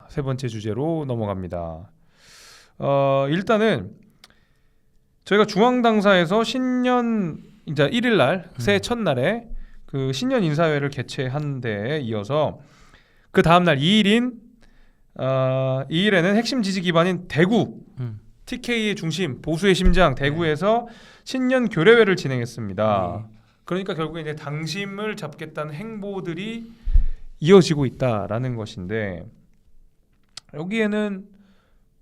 세 번째 주제로 넘어갑니다. 일단은 저희가 중앙당사에서 신년 이제 1일 날 새해 첫날에 그 신년 인사회를 개최한 데에 이어서 그 다음 날 2일인 2일에는 핵심 지지 기반인 대구 TK의 중심 보수의 심장 대구에서 신년 교례회를 진행했습니다. 그러니까 결국에 이제 당심을 잡겠다는 행보들이 이어지고 있다라는 것인데 여기에는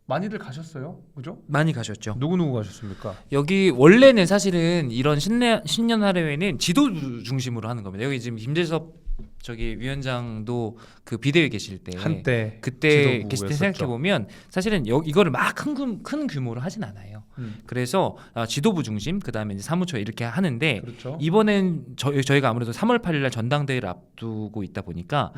많이들 가셨어요, 그죠? 많이 가셨죠. 누구 가셨습니까? 여기 원래는 사실은 이런 신년 할애회는 지도부 중심으로 하는 겁니다. 여기 지금 김재섭 저기 위원장도 그 비대위 계실 때 한때 그때 계실 때 생각해 보면 사실은 이거를 막 큰 규모로 하진 않아요. 그래서 지도부 중심 그다음에 이제 사무처 이렇게 하는데 그렇죠. 이번엔 저희가 아무래도 3월 8일 날 전당대회를 앞두고 있다 보니까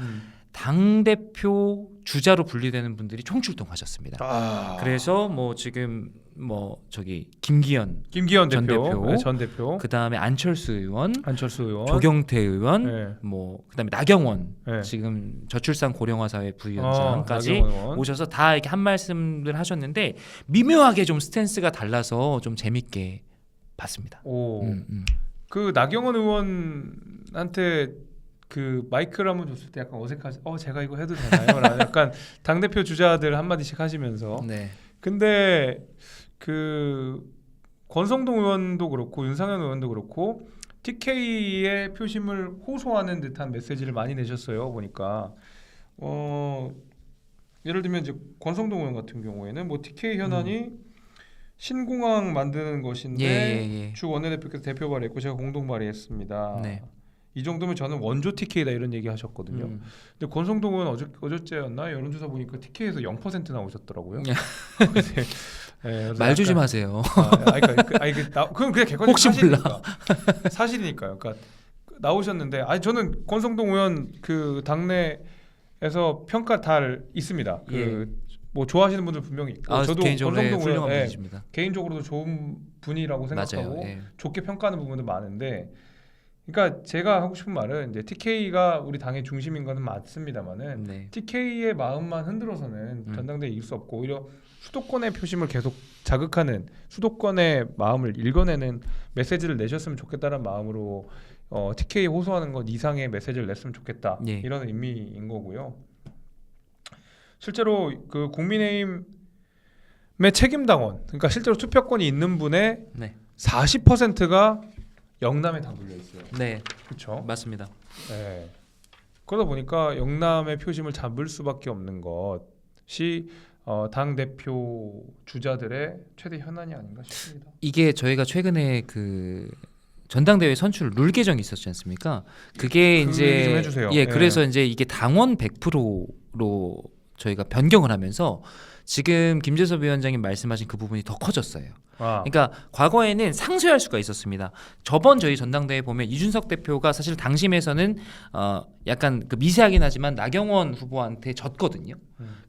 당 대표 주자로 분리되는 분들이 총출동하셨습니다. 그래서 뭐 지금 뭐 저기 김기현 전 대표, 그 다음에 안철수 의원, 조경태 의원, 네. 뭐 그다음에 나경원, 네. 지금 저출산 고령화 사회 부위원장까지 오셔서 다 이렇게 한 말씀들 하셨는데 미묘하게 좀 스탠스가 달라서 좀 재밌게 봤습니다. 그 나경원 의원한테 그 마이크를 한번 줬을 때 약간 어색하지. 제가 이거 해도 되나요? 라는 약간 당 대표 주자들 한 마디씩 하시면서. 네. 근데 그 권성동 의원도 그렇고 윤상현 의원도 그렇고 TK의 표심을 호소하는 듯한 메시지를 많이 내셨어요. 보니까 예를 들면 이제 권성동 의원 같은 경우에는 뭐 TK 현안이 신공항 만드는 것인데 주 원내대표께서 대표 발의했고 제가 공동 발의했습니다. 네. 이 정도면 저는 원조 TK다 이런 얘기 하셨거든요. 근데 권성동 의원 어제였나 여론조사 보니까 TK에서 0% 나오셨더라고요. 네, 말 조심하세요. 그건 그냥 객관적 혹시 사실이니까. 사실이니까요. 그러니까 나오셨는데, 저는 권성동 의원 그 당내에서 평가 다 있습니다. 뭐 좋아하시는 분들 분명히 있고, 저도 개인적으로 권성동 의원 분이십니다. 개인적으로도 좋은 분이라고 생각하고 맞아요. 좋게 평가하는 부분도 많은데, 그러니까 제가 하고 싶은 말은 이제 TK가 우리 당의 중심인 것은 맞습니다만은 TK의 마음만 흔들어서는 전당대회 이길 수 없고 오히려 수도권의 표심을 계속 자극하는 수도권의 마음을 읽어내는 메시지를 내셨으면 좋겠다는 마음으로 TK 호소하는 것 이상의 메시지를 냈으면 좋겠다 이런 의미인 거고요. 실제로 그 국민의힘의 책임당원, 그러니까 실제로 투표권이 있는 분의 40%가 영남에 다 몰려 있어요. 네, 그렇죠. 맞습니다. 네. 그러다 보니까 영남의 표심을 잡을 수밖에 없는 것이 당 대표 주자들의 최대 현안이 아닌가 싶습니다. 이게 저희가 최근에 그 전당대회 선출 룰 개정이 있었지 않습니까? 그게 이제 좀 해주세요. 그래서 이제 이게 당원 100%로 저희가 변경을 하면서 지금 김재섭 위원장님 말씀하신 그 부분이 더 커졌어요. 그러니까 과거에는 상쇄할 수가 있었습니다. 저번 저희 전당대회 보면 이준석 대표가 사실 당심에서는 약간 그 미세하긴 하지만 나경원 후보한테 졌거든요.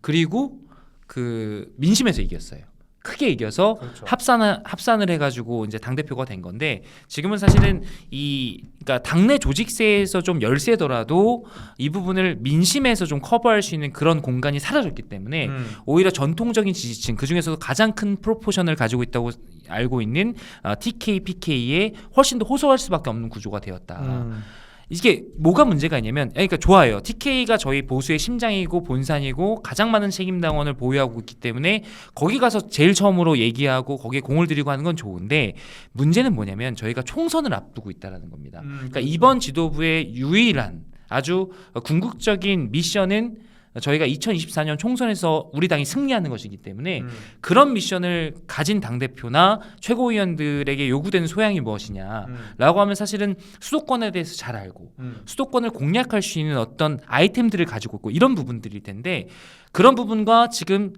그리고 그 민심에서 이겼어요. 크게 이겨서 그렇죠. 합산을 해가지고 이제 당 대표가 된 건데 지금은 사실은 그러니까 당내 조직세에서 좀 열세더라도 이 부분을 민심에서 좀 커버할 수 있는 그런 공간이 사라졌기 때문에 오히려 전통적인 지지층 그 중에서도 가장 큰 프로포션을 가지고 있다고 알고 있는 TK, PK에 훨씬 더 호소할 수밖에 없는 구조가 되었다. 이게 뭐가 문제가 있냐면 그러니까 좋아요. TK가 저희 보수의 심장이고 본산이고 가장 많은 책임당원을 보유하고 있기 때문에 거기 가서 제일 처음으로 얘기하고 거기에 공을 들이고 하는 건 좋은데 문제는 뭐냐면 저희가 총선을 앞두고 있다는 겁니다. 그러니까 이번 지도부의 유일한 아주 궁극적인 미션은 저희가 2024년 총선에서 우리 당이 승리하는 것이기 때문에 그런 미션을 가진 당대표나 최고위원들에게 요구되는 소양이 무엇이냐라고 하면 사실은 수도권에 대해서 잘 알고 수도권을 공략할 수 있는 어떤 아이템들을 가지고 있고 이런 부분들일 텐데 그런 부분과 지금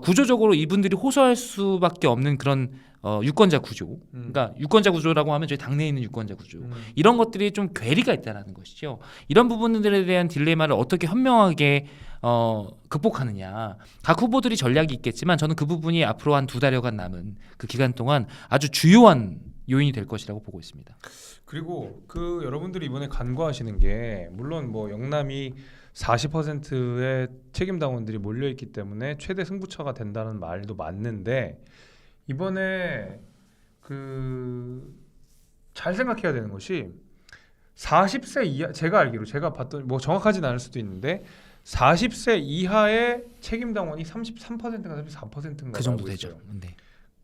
구조적으로 이분들이 호소할 수밖에 없는 그런 유권자 구조, 그러니까 유권자 구조라고 하면 저희 당내에 있는 유권자 구조 이런 것들이 좀 괴리가 있다라는 것이죠. 이런 부분들에 대한 딜레마를 어떻게 현명하게 극복하느냐. 각 후보들이 전략이 있겠지만 저는 그 부분이 앞으로 한 2달여간 남은 그 기간 동안 아주 주요한 요인이 될 것이라고 보고 있습니다. 그리고 그 여러분들이 이번에 간과하시는 게 물론 뭐 영남이 40%의 책임 당원들이 몰려 있기 때문에 최대 승부처가 된다는 말도 맞는데 이번에 그 잘 생각해야 되는 것이 40세 이하 제가 알기로 제가 봤던 뭐 정확하진 않을 수도 있는데 40세 이하의 책임 당원이 33%인가 34%인가 그 정도 되죠. 네.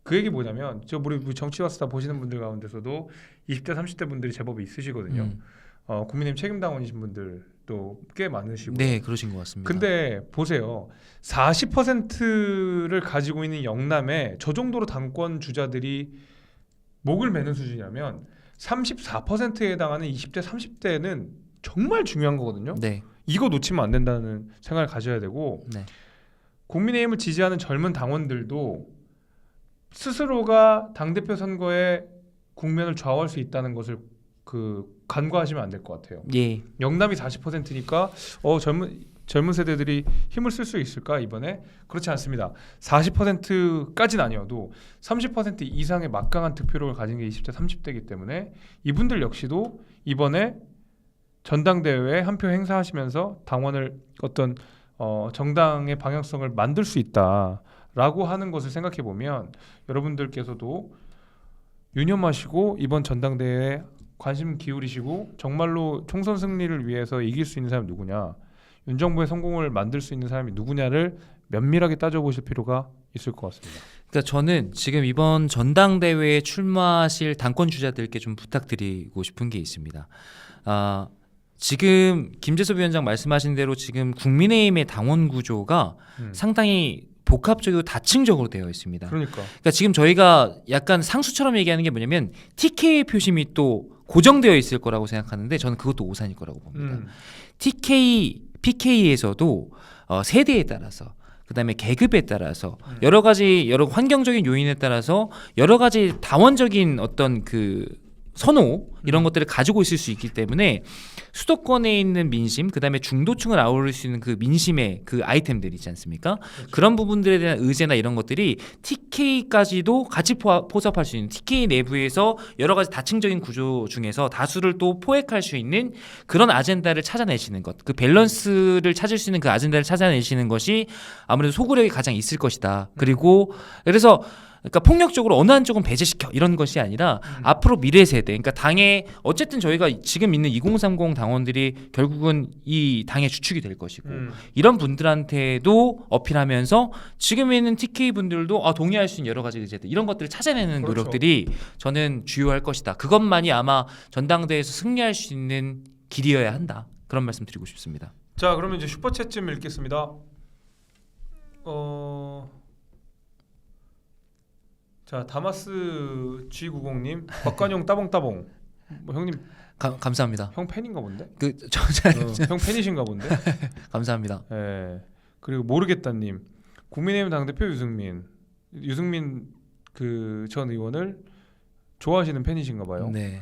그 얘기 뭐냐면 저 우리 정치와스타 보시는 분들 가운데서도 20대 30대 분들이 제법 있으시거든요. 국민의힘 책임 당원이신 분들도 꽤 많으시고. 네, 그러신 것 같습니다. 근데 보세요. 40%를 가지고 있는 영남에 저 정도로 당권 주자들이 목을 매는 수준이라면 34%에 해당하는 20대 30대는 정말 중요한 거거든요. 네. 이거 놓치면 안 된다는 생각을 가져야 되고 네. 국민의힘을 지지하는 젊은 당원들도 스스로가 당대표 선거에 국면을 좌우할 수 있다는 것을 간과하시면 안 될 것 같아요. 예. 영남이 40%니까 젊은 세대들이 힘을 쓸 수 있을까 이번에? 그렇지 않습니다. 40%까지는 아니어도 30% 이상의 막강한 득표력을 가진 게 20대 30대이기 때문에 이분들 역시도 이번에 전당대회에 한 표 행사하시면서 당원을 어떤 정당의 방향성을 만들 수 있다라고 하는 것을 생각해 보면 여러분들께서도 유념하시고 이번 전당대회에 관심 기울이시고 정말로 총선 승리를 위해서 이길 수 있는 사람이 누구냐, 윤 정부의 성공을 만들 수 있는 사람이 누구냐를 면밀하게 따져보실 필요가 있을 것 같습니다. 그러니까 저는 지금 이번 전당대회에 출마하실 당권 주자들께 좀 부탁드리고 싶은 게 있습니다. 지금 김재섭 위원장 말씀하신 대로 지금 국민의힘의 당원 구조가 상당히 복합적이고 다층적으로 되어 있습니다. 그러니까 지금 저희가 약간 상수처럼 얘기하는 게 뭐냐면 TK 표심이 또 고정되어 있을 거라고 생각하는데 저는 그것도 오산일 거라고 봅니다. TK, PK에서도 세대에 따라서 그다음에 계급에 따라서 여러 환경적인 요인에 따라서 여러 가지 다원적인 어떤 그 선호 이런 것들을 가지고 있을 수 있기 때문에 수도권에 있는 민심 그다음에 중도층을 아우를 수 있는 그 민심의 그 아이템들 있지 않습니까? 그렇죠. 그런 부분들에 대한 의제나 이런 것들이 TK까지도 같이 포섭할 수 있는 TK 내부에서 여러 가지 다층적인 구조 중에서 다수를 또 포획할 수 있는 그런 아젠다를 찾아내시는 것, 그 밸런스를 찾을 수 있는 그 아젠다를 찾아내시는 것이 아무래도 소구력이 가장 있을 것이다. 그리고 그래서 그러니까 폭력적으로 어느 한쪽은 배제시켜 이런 것이 아니라 앞으로 미래 세대, 그러니까 당의 어쨌든 저희가 지금 있는 2030 당원들이 결국은 이 당의 주축이 될 것이고 이런 분들한테도 어필하면서 지금 있는 TK 분들도 동의할 수 있는 여러 가지 의제들 이런 것들을 찾아내는 그렇죠. 노력들이 저는 주요할 것이다. 그것만이 아마 전당대회에서 승리할 수 있는 길이어야 한다. 그런 말씀 드리고 싶습니다. 자, 그러면 이제 슈퍼챗 좀 읽겠습니다. 자, 다마스 G90님, 박관용 따봉따봉. 뭐 형님 감사합니다. 형 팬인가 본데? 형 팬이신가 본데? 감사합니다. 예. 그리고 모르겠다님, 국민의힘 당대표 유승민 그 전 의원을 좋아하시는 팬이신가 봐요. 네.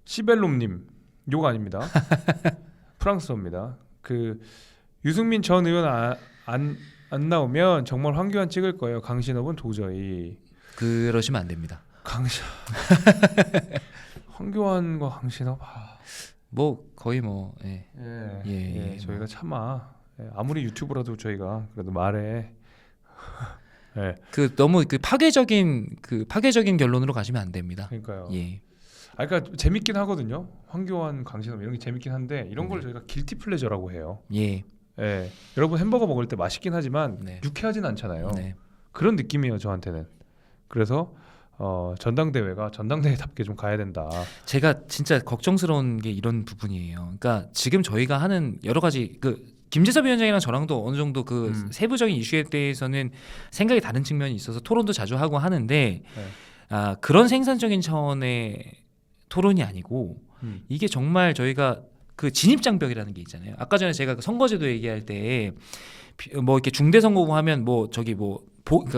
시벨롬님, 욕 아닙니다. 프랑스어입니다. 그 유승민 전 의원 안 나오면 정말 황교안 찍을 거예요. 강신업은 도저히. 그러시면 안 됩니다. 황교안과 강신업 뭐 거의 뭐 저희가 차마 아무리 유튜브라도 저희가 그래도 말해 그 너무 파괴적인 결론으로 가시면 안 됩니다. 그러니까요. 예. 그러니까 재밌긴 하거든요. 황교안, 강신업 이런 게 재밌긴 한데 이런 걸 저희가 길티 플레저라고 해요. 예. 예. 여러분 햄버거 먹을 때 맛있긴 하지만 유쾌하진 않잖아요. 그런 느낌이에요, 저한테는. 그래서 전당대회가 전당대회답게 좀 가야 된다. 제가 진짜 걱정스러운 게 이런 부분이에요. 그러니까 지금 저희가 하는 여러 가지 김재섭 위원장이랑 저랑도 어느 정도 세부적인 이슈에 대해서는 생각이 다른 측면이 있어서 토론도 자주 하고 하는데 그런 생산적인 차원의 토론이 아니고 이게 정말 저희가 그 진입장벽이라는 게 있잖아요. 아까 전에 제가 선거제도 얘기할 때 뭐 이렇게 중대선거구 하면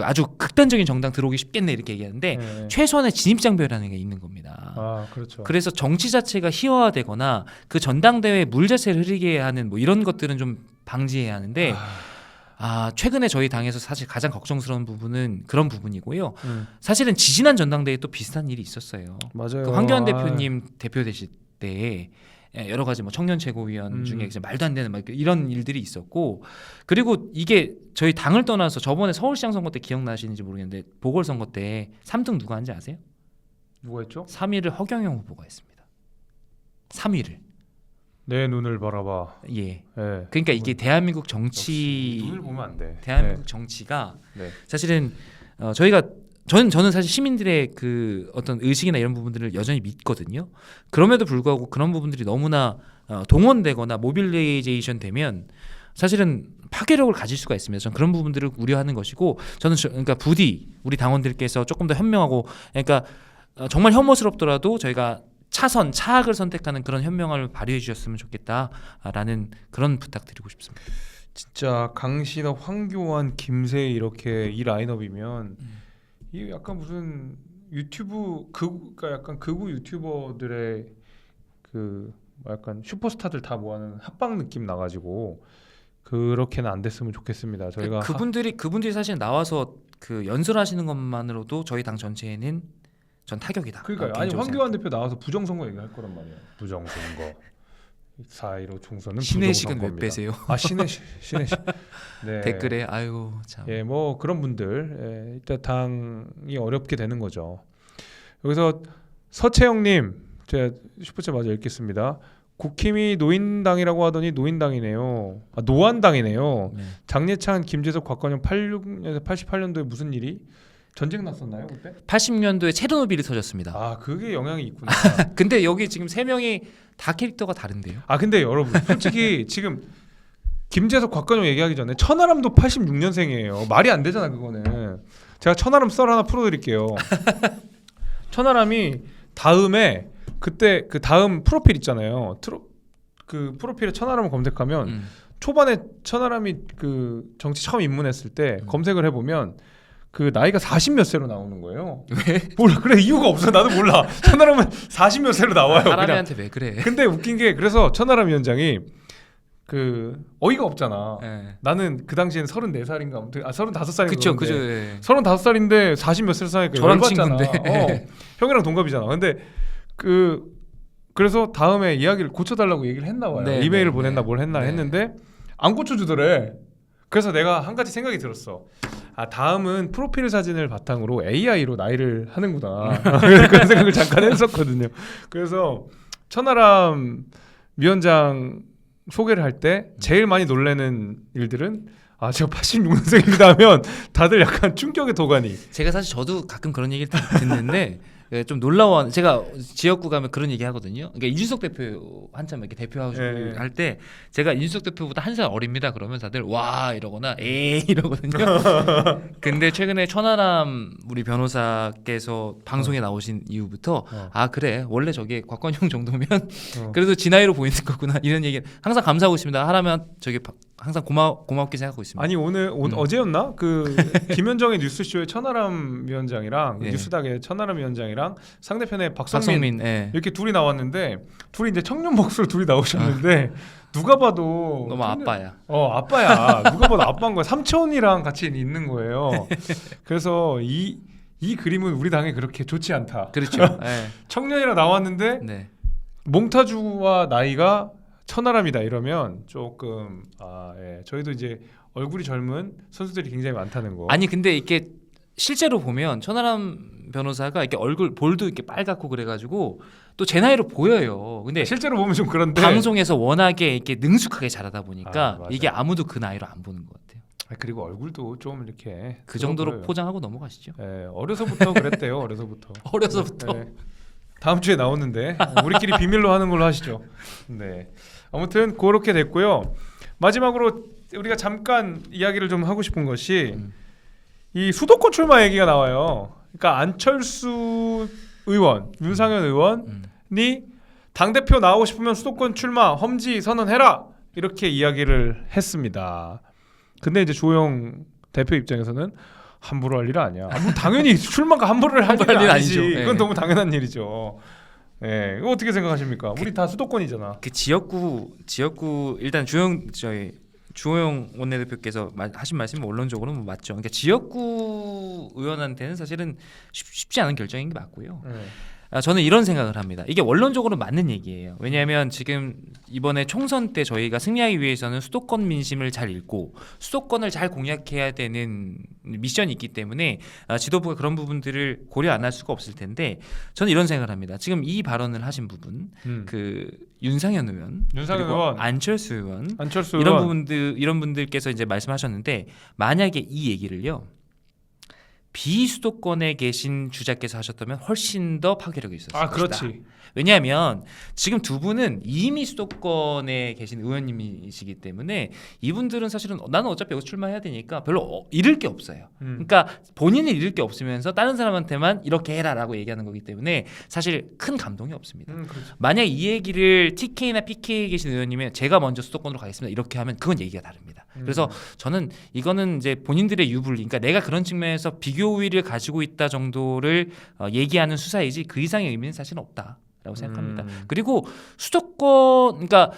아주 극단적인 정당 들어오기 쉽겠네 이렇게 얘기하는데 최소한의 진입장벽이라는 게 있는 겁니다. 그렇죠. 그래서 정치 자체가 희화화되거나 그 전당대회 물 자체를 흐리게 하는 뭐 이런 것들은 좀 방지해야 하는데 최근에 저희 당에서 사실 가장 걱정스러운 부분은 그런 부분이고요. 사실은 지지난 전당대회에 또 비슷한 일이 있었어요. 맞아요. 그 황교안 대표님 대표되실 때 여러 가지 뭐 청년 최고위원 중에 이제 말도 안 되는 막 이런 일들이 있었고, 그리고 이게 저희 당을 떠나서 저번에 서울시장 선거 때 기억나시는지 모르겠는데 보궐선거 때 3등 누가 한지 아세요? 누가 했죠? 3위를 허경영 후보가 했습니다. 3위를. 내 눈을 바라봐. 예. 네. 그러니까 이게 대한민국 정치, 눈을 보면 안 돼. 대한민국 정치가 네. 사실은 저는 사실 시민들의 그 어떤 의식이나 이런 부분들을 여전히 믿거든요. 그럼에도 불구하고 그런 부분들이 너무나 동원되거나 모빌리제이션 되면 사실은 파괴력을 가질 수가 있습니다. 저는 그런 부분들을 우려하는 것이고, 저는 그러니까 부디 우리 당원들께서 조금 더 현명하고, 그러니까 정말 혐오스럽더라도 저희가 차악을 선택하는 그런 현명함을 발휘해 주셨으면 좋겠다라는 그런 부탁드리고 싶습니다. 진짜 강신업, 황교안, 김세희 이렇게 이 라인업이면 이게 약간 무슨 그러니까 약간 극우 유튜버들의 그 약간 슈퍼스타들 다 모아놓은 합방 느낌 나가지고 그렇게는 안 됐으면 좋겠습니다. 저희가 그분들이 사실 나와서 그 연설하시는 것만으로도 저희 당 전체에는 전 타격이다. 그러니까요. 아니 황교안 대표 나와서 부정선거 얘기할 거란 말이에요. 부정선거 4.15 총선은 신혜식은 왜 부정선거입니다. 빼세요? 신혜식. 네. 댓글에 아유 참. 예, 뭐 그런 분들 일단 당이 어렵게 되는 거죠. 여기서 서채영님, 제가 슈퍼챗 마저 읽겠습니다. 국힘이 노인당이라고 하더니 노인당이네요. 노안당이네요. 네. 장례찬, 김재석, 곽건영 86년에서 88년도에 무슨 일이? 전쟁 났었나요 그때? 80년도에 체르노빌이 터졌습니다. 그게 영향이 있구나. 근데 여기 지금 3명이 다 캐릭터가 다른데요? 근데 여러분 솔직히 지금 김재석, 곽건영 얘기하기 전에 천하람도 86년생이에요. 말이 안 되잖아 그거는. 제가 천하람 썰 하나 풀어드릴게요. 천하람이 다음에 그때 그 다음 프로필 있잖아요. 그 프로필에 천하람을 검색하면 초반에 천하람이 그 정치 처음 입문했을 때 검색을 해보면 그 나이가 40 몇 세로 나오는 거예요. 왜? 몰라. 그래 이유가 없어. 나도 몰라. 천하람은 40 몇 세로 나와요. 사람한테 왜 그래? 근데 웃긴 게 그래서 천하람 위원장이 그 어이가 없잖아. 네. 나는 그 당시엔 34살인가 아무튼 35살인가 그쵸. 예. 35살인데 40 몇 살 사니까 저랑 열받잖아. 친구인데. 형이랑 동갑이잖아. 근데 그래서 다음에 이야기를 고쳐달라고 얘기를 했나 봐요. 네, 이메일을 네, 보냈나 네. 뭘 했나 네. 했는데 안 고쳐주더래. 그래서 내가 한 가지 생각이 들었어. 다음은 프로필 사진을 바탕으로 AI로 나이를 하는구나. 그런 생각을 잠깐 했었거든요. 그래서 천하람 위원장 소개를 할 때 제일 많이 놀라는 일들은 제가 86년생입니다 하면 다들 약간 충격의 도가니. 제가 사실 저도 가끔 그런 얘기를 듣는데 좀 놀라워. 제가 지역구 가면 그런 얘기 하거든요. 그러니까 이준석 대표 한참 이렇게 대표하고 할 때 제가 이준석 대표보다 1살 어립니다. 그러면 다들 와 이러거나 에이 이러거든요. 근데 최근에 천하람 우리 변호사께서 방송에 나오신 이후부터 그래 원래 저게 곽건영 정도면 그래도 지 나이로 보이는 거구나 이런 얘기 항상 감사하고 있습니다. 하라면 저기 항상 고맙게 생각하고 있습니다. 아니 어제였나? 그 김현정의 뉴스쇼에 천하람 위원장이랑 네. 뉴스닥의 천하람 위원장이랑 상대편에 박성민 예. 이렇게 둘이 나왔는데 둘이 이제 청년 목소리 둘이 나오셨는데 누가 봐도 너무 아빠야. 아빠야. 누가 봐도 아빠인 거야. 삼촌이랑 같이 있는 거예요. 그래서 이 그림은 우리 당에 그렇게 좋지 않다. 그렇죠. 예. 청년이랑 나왔는데 네. 몽타주와 나이가 천하람이다 이러면 조금 저희도 이제 얼굴이 젊은 선수들이 굉장히 많다는 거. 아니 근데 이렇게 실제로 보면 천하람 변호사가 이렇게 얼굴 볼도 이렇게 빨갛고 그래가지고 또 제 나이로 보여요. 근데 실제로 보면 좀 그런데 방송에서 워낙에 이렇게 능숙하게 잘하다 보니까 맞아요. 이게 아무도 그 나이로 안 보는 것 같아요. 그리고 얼굴도 좀 이렇게 그 정도로 보여요. 포장하고 넘어가시죠. 어려서부터 그랬대요. 어려서부터. 어려서부터. 다음 주에 나오는데 우리끼리 비밀로 하는 걸로 하시죠. 네. 아무튼 그렇게 됐고요. 마지막으로 우리가 잠깐 이야기를 좀 하고 싶은 것이 이 수도권 출마 얘기가 나와요. 그러니까 안철수 의원, 윤상현 의원이 당대표 나오고 싶으면 수도권 출마 험지 선언해라 이렇게 이야기를 했습니다. 근데 이제 조영 대표 입장에서는 함부로 할 일 아니야. 당연히 출마가 함부로 할 일 아니지. 이건 너무 당연한 일이죠. 네, 이거 어떻게 생각하십니까? 우리 다 수도권이잖아. 그 지역구 일단 주호영 원내대표께서 하신 말씀이 원론적으로는 맞죠. 그러니까 지역구 의원한테는 사실은 쉽지 않은 결정인 게 맞고요. 저는 이런 생각을 합니다. 이게 원론적으로 맞는 얘기예요. 왜냐하면 지금 이번에 총선 때 저희가 승리하기 위해서는 수도권 민심을 잘 읽고 수도권을 잘 공략해야 되는 미션이 있기 때문에 지도부가 그런 부분들을 고려 안 할 수가 없을 텐데 저는 이런 생각을 합니다. 지금 이 발언을 하신 부분, 그 윤상현 의원, 그리고 안철수 의원, 이런 분들께서 이제 말씀하셨는데 만약에 이 얘기를요. 비수도권에 계신 주자께서 하셨다면 훨씬 더 파괴력이 있었을 것이다. 그렇지. 왜냐하면 지금 두 분은 이미 수도권에 계신 의원님이시기 때문에 이분들은 사실은 나는 어차피 여기서 출마해야 되니까 별로 잃을 게 없어요. 그러니까 본인은 잃을 게 없으면서 다른 사람한테만 이렇게 해라라고 얘기하는 거기 때문에 사실 큰 감동이 없습니다. 그렇죠. 만약 이 얘기를 TK나 PK에 계신 의원님이 제가 먼저 수도권으로 가겠습니다. 이렇게 하면 그건 얘기가 다릅니다. 그래서 저는 이거는 이제 본인들의 유불리, 그러니까 내가 그런 측면에서 비교 우위를 가지고 있다 정도를 얘기하는 수사이지 그 이상의 의미는 사실은 없다라고 생각합니다. 그리고 그러니까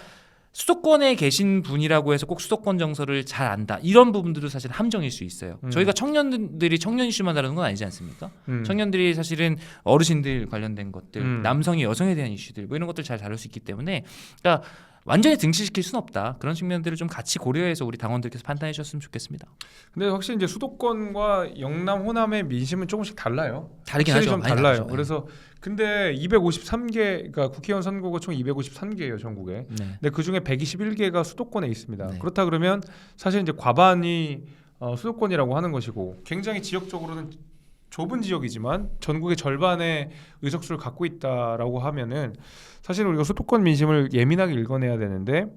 수도권에 계신 분이라고 해서 꼭 수도권 정서를 잘 안다 이런 부분들도 사실 함정일 수 있어요. 저희가 청년들이 청년 이슈만 다루는 건 아니지 않습니까? 청년들이 사실은 어르신들 관련된 것들, 남성이 여성에 대한 이슈들 뭐 이런 것들 잘 다룰 수 있기 때문에 그러니까 완전히 등치시킬 수는 없다. 그런 측면들을 좀 같이 고려해서 우리 당원들께서 판단해 주셨으면 좋겠습니다. 근데 확실히 이제 수도권과 영남, 호남의 민심은 조금씩 달라요. 다르긴 하죠. 좀 달라요. 다르죠. 그래서 근데 253개, 그러니까 국회의원 선거가 총 253개예요 전국에. 근데 그 중에 121개가 수도권에 있습니다. 그렇다 그러면 사실 이제 과반이 수도권이라고 하는 것이고, 굉장히 지역적으로는 좁은 지역이지만 전국의 절반의 의석수를 갖고 있다라고 하면은 사실 우리가 수도권 민심을 예민하게 읽어내야 되는데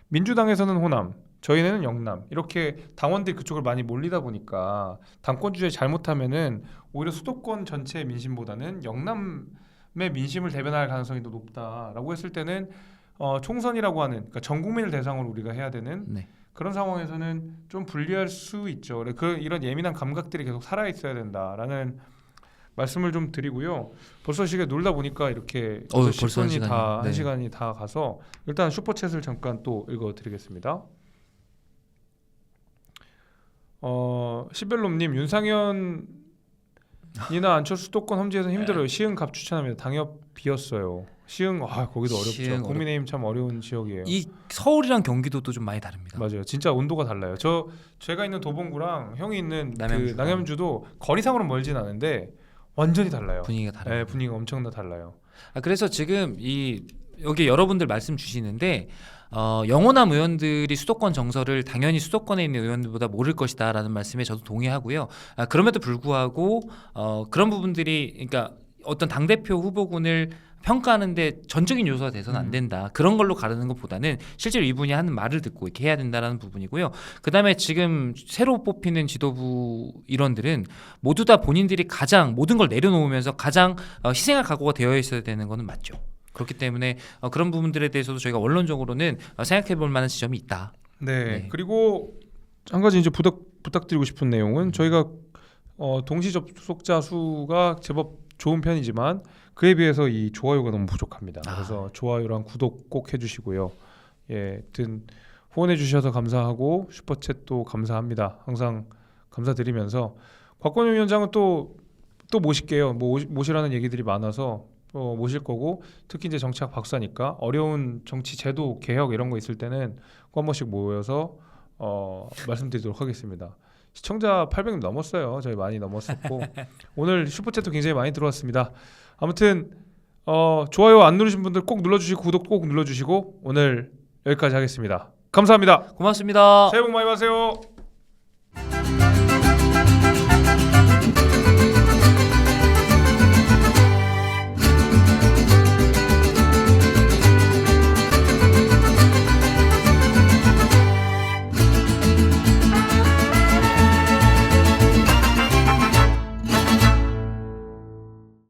민주당에서는 호남, 저희는 영남 이렇게 당원들이 그쪽을 많이 몰리다 보니까 당권 주제 잘못하면은 오히려 수도권 전체의 민심보다는 영남의 민심을 대변할 가능성이 더 높다라고 했을 때는 총선이라고 하는, 그러니까 전 국민을 대상으로 우리가 해야 되는 그런 상황에서는 좀 불리할 수 있죠. 이런 예민한 감각들이 계속 살아 있어야 된다라는 말씀을 좀 드리고요. 벌써 시계 놀다 보니까 이렇게 벌써 10분이 한 시간이 다 가서 일단 슈퍼챗을 잠깐 또 읽어드리겠습니다. 시벨롬님, 윤상현이나 안철수 수도권 험지에서 힘들어요. 시흥갑 추천합니다. 당협 비었어요. 시흥 거기도 어렵죠. 국민의힘 참 어려운 지역이에요. 이 서울이랑 경기도도 좀 많이 다릅니다. 맞아요. 진짜 온도가 달라요. 제가 있는 도봉구랑 형이 있는 남양주도 거리상으로는 멀진 않은데 완전히 달라요. 분위기가 달라요. 네, 분위기가 엄청나 달라요. 그래서 지금 여기 여러분들 말씀 주시는데 영호남 의원들이 수도권 정서를 당연히 수도권에 있는 의원들보다 모를 것이다라는 말씀에 저도 동의하고요. 그럼에도 불구하고 그런 부분들이, 그러니까 어떤 당대표 후보군을 평가하는데 전적인 요소가 돼서는 안 된다. 그런 걸로 가르는 것보다는 실제로 이분이 하는 말을 듣고 이렇게 해야 된다는 부분이고요. 그다음에 지금 새로 뽑히는 지도부 일원들은 모두 다 본인들이 가장 모든 걸 내려놓으면서 가장 희생할 각오가 되어 있어야 되는 거는 맞죠. 그렇기 때문에 그런 부분들에 대해서도 저희가 원론적으로는 생각해 볼 만한 지점이 있다. 네. 그리고 한 가지 이제 부탁드리고 싶은 내용은 저희가 동시 접속자 수가 제법 좋은 편이지만 그에 비해서 이 좋아요가 너무 부족합니다. 그래서 좋아요랑 구독 꼭 해주시고요. 후원해 주셔서 감사하고 슈퍼챗도 감사합니다. 항상 감사드리면서 곽건영 위원장은 또 모실게요. 모시라는 얘기들이 많아서 모실 거고, 특히 이제 정치학 박사니까 어려운 정치 제도 개혁 이런 거 있을 때는 꼭 한 번씩 모여서 말씀드리도록 하겠습니다. 시청자 800명 넘었어요. 저희 많이 넘었었고 오늘 슈퍼챗도 굉장히 많이 들어왔습니다. 아무튼 좋아요 안 누르신 분들 꼭 눌러주시고 구독 꼭 눌러주시고 오늘 여기까지 하겠습니다. 감사합니다. 고맙습니다. 새해 복 많이 받으세요.